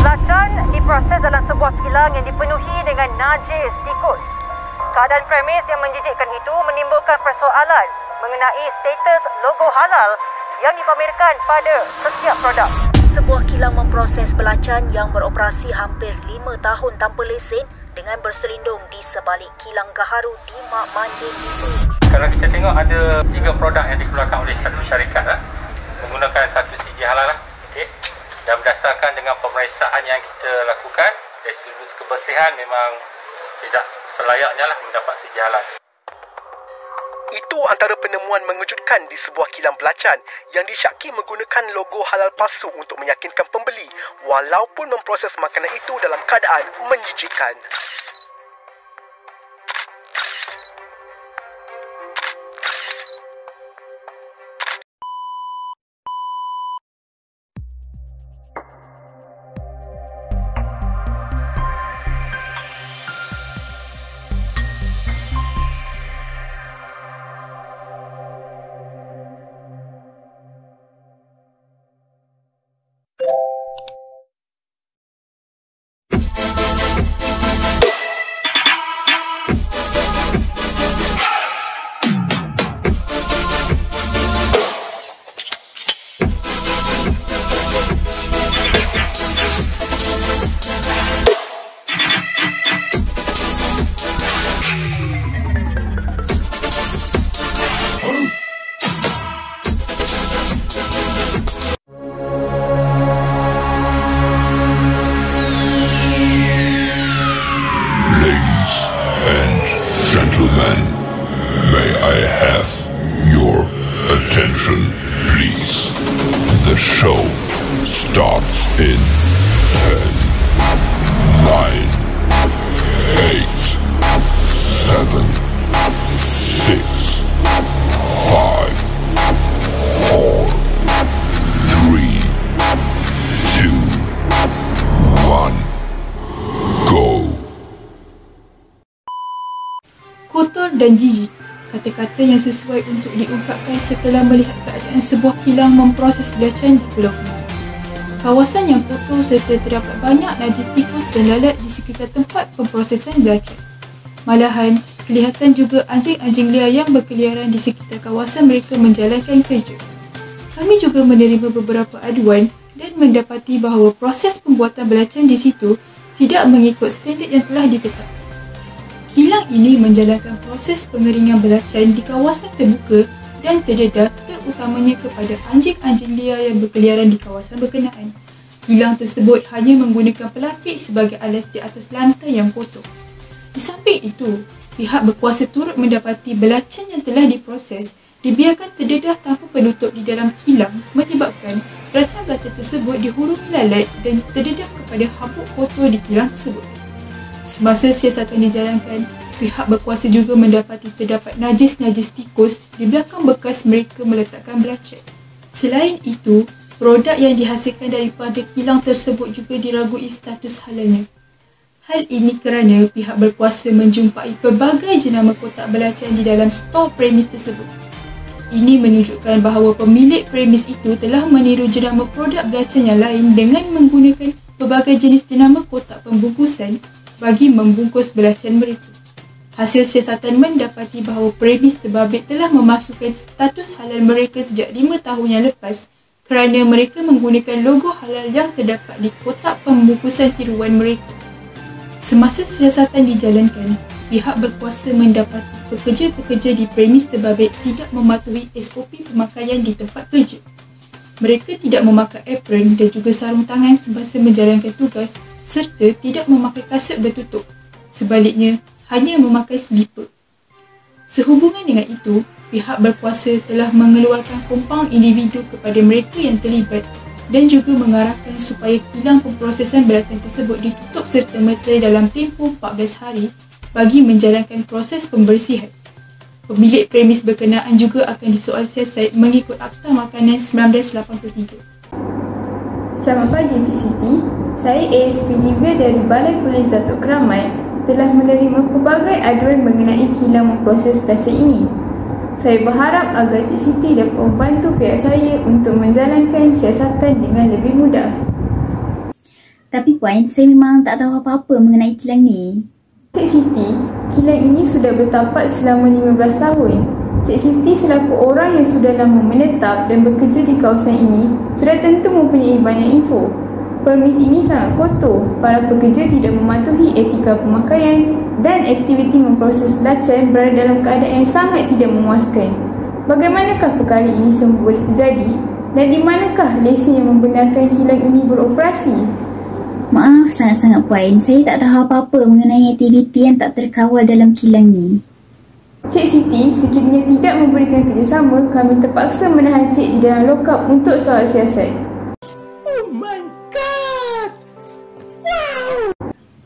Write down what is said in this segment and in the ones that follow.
Belacan diproses dalam sebuah kilang yang dipenuhi dengan najis tikus. Keadaan premis yang menjijikkan itu menimbulkan persoalan mengenai status logo halal yang dipamerkan pada setiap produk. Sebuah kilang memproses belacan yang beroperasi hampir 5 tahun tanpa lesen dengan berselindung di sebalik kilang Gaharu di Mak Manding itu. Kalau kita tengok ada 3 produk yang dikeluarkan oleh satu syarikat menggunakan satu siji halal okey. Dan berdasarkan dengan pemeriksaan yang kita lakukan dari sudut kebersihan memang tidak selayaknya mendapat siji halal. Itu antara penemuan mengejutkan di sebuah kilang belacan yang disyaki menggunakan logo halal palsu untuk meyakinkan pembeli walaupun memproses makanan itu dalam keadaan menjijikkan. Gentlemen, may I have your attention, please? The show starts in 10, 9, 8, 7, 6, 5, 4, 3, 2, 1, go. Kotor dan jijik, kata-kata yang sesuai untuk diungkapkan setelah melihat keadaan sebuah kilang memproses belacan di Pulau Pinang. Kawasan yang kotor serta terdapat banyak najis tikus dan lalat di sekitar tempat pemprosesan belacan. Malahan, kelihatan juga anjing-anjing liar yang berkeliaran di sekitar kawasan mereka menjalankan kerja. Kami juga menerima beberapa aduan dan mendapati bahawa proses pembuatan belacan di situ tidak mengikut standard yang telah ditetapkan. Kilang ini menjalankan proses pengeringan belacan di kawasan terbuka dan terdedah terutamanya kepada anjing-anjing liar yang berkeliaran di kawasan berkenaan. Kilang tersebut hanya menggunakan pelapik sebagai alas di atas lantai yang kotor. Di samping itu, pihak berkuasa turut mendapati belacan yang telah diproses dibiarkan terdedah tanpa penutup di dalam kilang menyebabkan belacan-belacan tersebut dihurumi lalat dan terdedah kepada habuk kotor di kilang tersebut. Semasa siasatan dijalankan, pihak berkuasa juga mendapati terdapat najis-najis tikus di belakang bekas mereka meletakkan belacan. Selain itu, produk yang dihasilkan daripada kilang tersebut juga diragui status halalnya. Hal ini kerana pihak berkuasa menjumpai pelbagai jenama kotak belacan di dalam stor premis tersebut. Ini menunjukkan bahawa pemilik premis itu telah meniru jenama produk belacan yang lain dengan menggunakan pelbagai jenis jenama kotak pembungkusan bagi membungkus belacan mereka. Hasil siasatan mendapati bahawa premis terbabit telah memasukkan status halal mereka sejak 5 tahun yang lepas kerana mereka menggunakan logo halal yang terdapat di kotak pembungkusan tiruan mereka. Semasa siasatan dijalankan, pihak berkuasa mendapati pekerja-pekerja di premis terbabit tidak mematuhi SOP pemakaian di tempat kerja. Mereka tidak memakai apron dan juga sarung tangan semasa menjalankan tugas serta tidak memakai kasut bertutup. Sebaliknya, hanya memakai slipper. Sehubungan dengan itu, pihak berkuasa telah mengeluarkan kompaun individu kepada mereka yang terlibat dan juga mengarahkan supaya kilang pemprosesan belacan tersebut ditutup serta-merta dalam tempoh 14 hari bagi menjalankan proses pembersihan. Pemilik premis berkenaan juga akan disoal siasat mengikut Akta Makanan 1983. Selamat pagi Cik Siti. Saya ASP Divya dari Balai Polis Datuk Keramat telah menerima pelbagai aduan mengenai kilang memproses belacan ini. Saya berharap agar Cik Siti dapat membantu pihak saya untuk menjalankan siasatan dengan lebih mudah. Tapi Puan, saya memang tak tahu apa-apa mengenai kilang ni. Cik Siti, kilang ini sudah bertapak selama 15 tahun. Cik Siti selaku orang yang sudah lama menetap dan bekerja di kawasan ini sudah tentu mempunyai banyak info. Permis ini sangat kotor, para pekerja tidak mematuhi etika pemakaian dan aktiviti memproses belacan berada dalam keadaan yang sangat tidak memuaskan. Bagaimanakah perkara ini semua boleh terjadi dan di manakah lesen yang membenarkan kilang ini beroperasi? Maaf sangat-sangat Puan, saya tak tahu apa-apa mengenai aktiviti yang tak terkawal dalam kilang ni. Cik Siti, sekiranya tidak memberikan kerjasama, kami terpaksa menahan Cik di dalam lokap untuk soal siasat. Oh my god! Wow!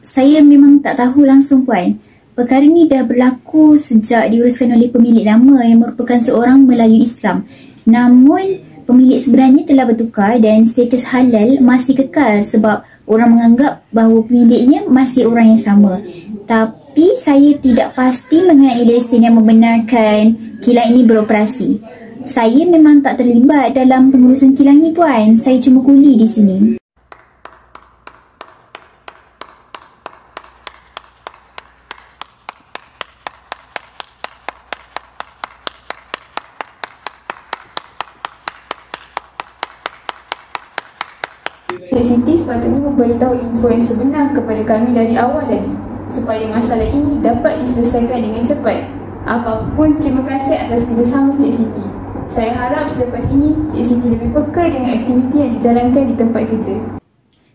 Saya memang tak tahu langsung Puan. Perkara ni dah berlaku sejak diuruskan oleh pemilik lama yang merupakan seorang Melayu Islam. Namun, pemilik sebenarnya telah bertukar dan status halal masih kekal sebab orang menganggap bahawa pemiliknya masih orang yang sama. Tapi saya tidak pasti mengenai lesen yang membenarkan kilang ini beroperasi. Saya memang tak terlibat dalam pengurusan kilang ni Puan. Saya cuma kuli di sini. Cik Siti sepatutnya memberitahu info yang sebenar kepada kami dari awal lagi supaya masalah ini dapat diselesaikan dengan cepat. Apapun, terima kasih atas kerjasama Cik Siti. Saya harap selepas ini Cik Siti lebih peka dengan aktiviti yang dijalankan di tempat kerja.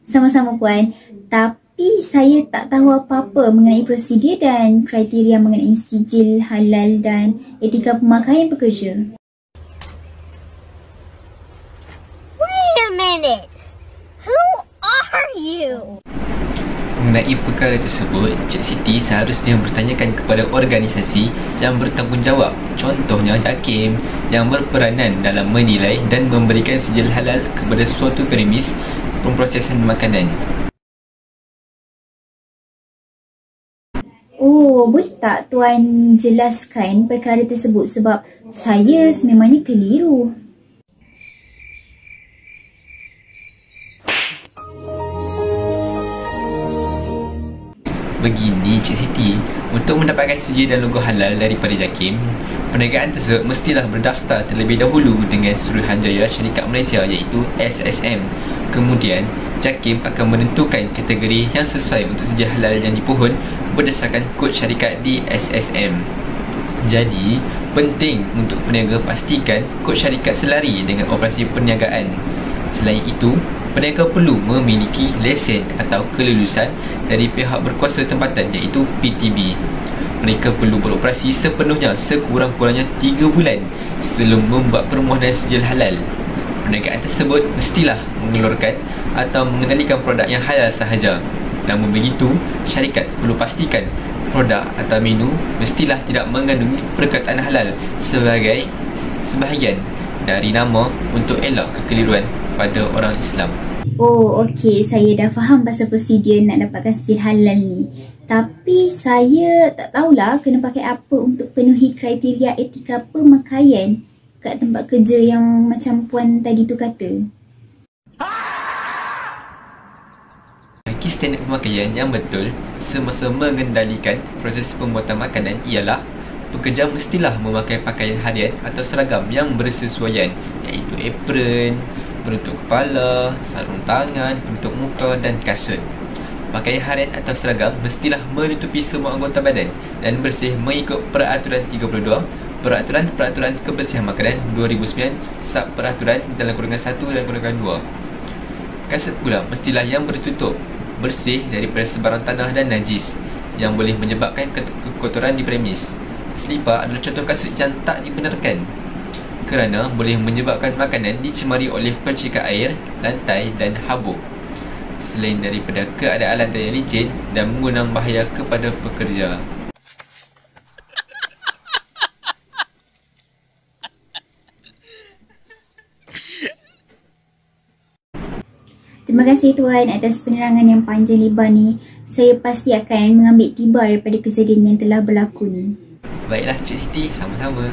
Sama-sama Puan. Tapi saya tak tahu apa-apa mengenai prosedur dan kriteria mengenai sijil halal dan etika pemakaian pekerja. Wait a minute. Who are you? Mengenai perkara tersebut, Cik Siti seharusnya bertanyakan kepada organisasi yang bertanggungjawab, contohnya JAKIM, yang berperanan dalam menilai dan memberikan sijil halal kepada suatu premis pemprosesan makanan. Oh, boleh tak Tuan jelaskan perkara tersebut sebab saya sememangnya keliru. Begini Cik Siti, untuk mendapatkan sijil dan logo halal daripada JAKIM, perniagaan tersebut mestilah berdaftar terlebih dahulu dengan Suruhanjaya Syarikat Malaysia iaitu SSM. Kemudian, JAKIM akan menentukan kategori yang sesuai untuk sijil halal yang dipohon berdasarkan kod syarikat di SSM. Jadi, penting untuk peniaga pastikan kod syarikat selari dengan operasi perniagaan. Selain itu, peniaga perlu memiliki lesen atau kelulusan dari pihak berkuasa tempatan iaitu PTB. Mereka perlu beroperasi sepenuhnya sekurang-kurangnya 3 bulan sebelum membuat permohonan sijil halal. Perniagaan tersebut mestilah mengeluarkan atau mengendalikan produk yang halal sahaja. Namun begitu, syarikat perlu pastikan produk atau menu mestilah tidak mengandungi perkataan halal sebagai sebahagian dari nama untuk elak kekeliruan pada orang Islam. Oh, okey. Saya dah faham pasal prosedur nak dapatkan sijil halal ni. Tapi saya tak tahulah kena pakai apa untuk penuhi kriteria etika pemakaian kat tempat kerja yang macam Puan tadi tu kata. Bagi standard pemakaian yang betul semasa mengendalikan proses pembuatan makanan ialah pekerja mestilah memakai pakaian harian atau seragam yang bersesuaian iaitu apron, penutup kepala, sarung tangan, penutup muka dan kasut. Pakaian harian atau seragam mestilah menutupi semua anggota badan dan bersih mengikut Peraturan 32, Peraturan Kebersihan Makanan 2009, Sub Peraturan dalam kurungan 1 dan kurungan 2. Kasut pula mestilah yang bertutup, bersih daripada sebarang tanah dan najis yang boleh menyebabkan kekotoran di premis. Selipar adalah contoh kasut yang tak dibenarkan kerana boleh menyebabkan makanan dicemari oleh percikan air, lantai dan habuk. Selain daripada keadaan lantai yang licin dan mengundang bahaya kepada pekerja. Terima kasih Tuan atas penerangan yang panjang lebar ni. Saya pasti akan mengambil tibar daripada kejadian yang telah berlaku ni. Baiklah Cik Siti, sama-sama.